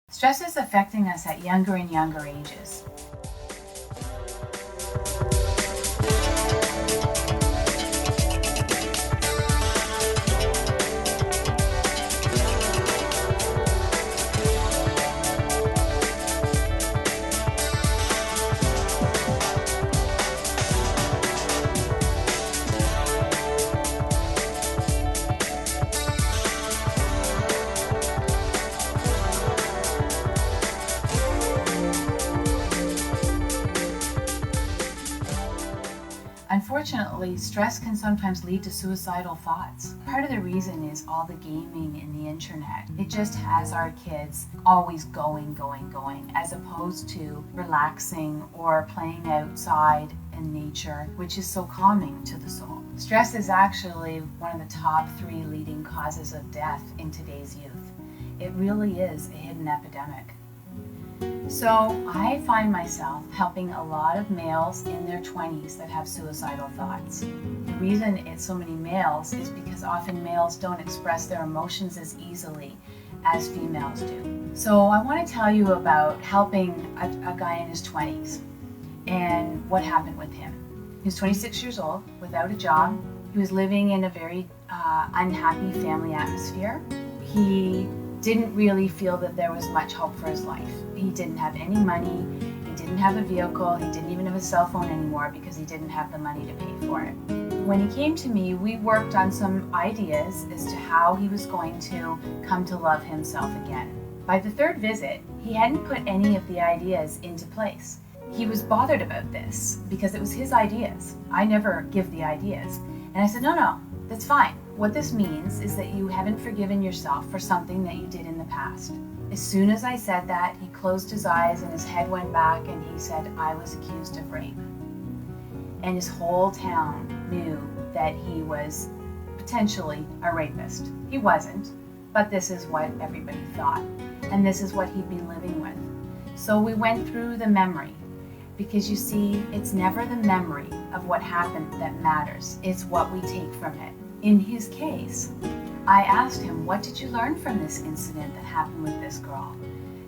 Stress is affecting us at younger and younger ages. Unfortunately, stress can sometimes lead to suicidal thoughts. Part of the reason is all the gaming and the internet. It just has our kids always going, as opposed to relaxing or playing outside in nature, which is so calming to the soul. Stress is actually one of the top 3 leading causes of death in today's youth. It really is a hidden epidemic. So I find myself helping a lot of males in their 20s that have suicidal thoughts. The reason it's so many males is because often males don't express their emotions as easily as females do. So I want to tell you about helping a guy in his 20s and what happened with him. He was 26 years old, without a job. He was living in a very unhappy family atmosphere. He didn't really feel that there was much hope for his life. He didn't have any money, he didn't have a vehicle, he didn't even have a cell phone anymore because he didn't have the money to pay for it. When he came to me, we worked on some ideas as to how he was going to come to love himself again. By the 3rd visit, he hadn't put any of the ideas into place. He was bothered about this because it was his ideas. I never give the ideas. And I said, no, that's fine. What this means is that you haven't forgiven yourself for something that you did in the past. As soon as I said that, he closed his eyes and his head went back and he said, I was accused of rape. And his whole town knew that he was potentially a rapist. He wasn't, but this is what everybody thought. And this is what he'd been living with. So we went through the memory. Because you see, it's never the memory of what happened that matters. It's what we take from it. In his case, I asked him, what did you learn from this incident that happened with this girl?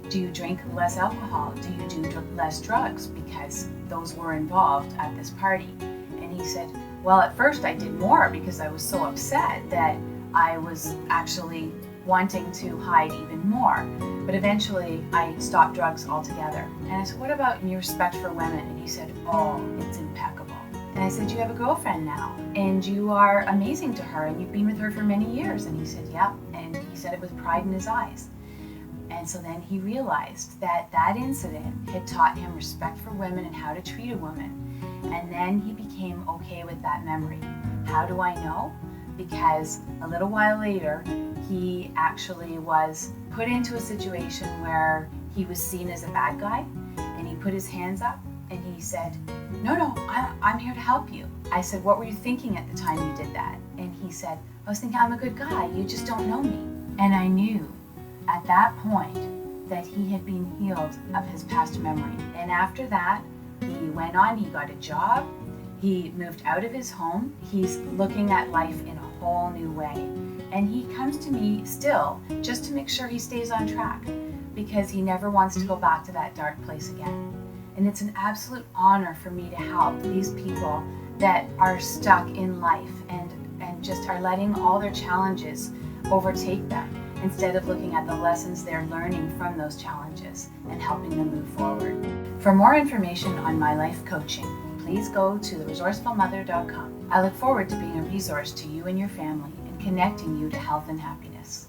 Do you drink less alcohol? Do you do less drugs? Because those were involved at this party. And he said, well, at first I did more because I was so upset that I was actually wanting to hide even more. But eventually I stopped drugs altogether. And I said, what about your respect for women? And he said, oh, it's impeccable. And I said, you have a girlfriend now, and you are amazing to her, and you've been with her for many years. And he said, yeah. And he said it with pride in his eyes. And so then he realized that that incident had taught him respect for women and how to treat a woman. And then he became okay with that memory. How do I know? Because a little while later, he actually was put into a situation where he was seen as a bad guy, and he put his hands up and he said, no, I'm here to help you. I said, what were you thinking at the time you did that? And he said, I was thinking, I'm a good guy, you just don't know me. And I knew at that point that he had been healed of his past memory. And after that, he went on, he got a job, he moved out of his home, he's looking at life in a whole new way. And he comes to me still just to make sure he stays on track, because he never wants to go back to that dark place again. And it's an absolute honor for me to help these people that are stuck in life and just are letting all their challenges overtake them instead of looking at the lessons they're learning from those challenges and helping them move forward. For more information on my life coaching, please go to theresourcefulmother.com. I look forward to being a resource to you and your family and connecting you to health and happiness.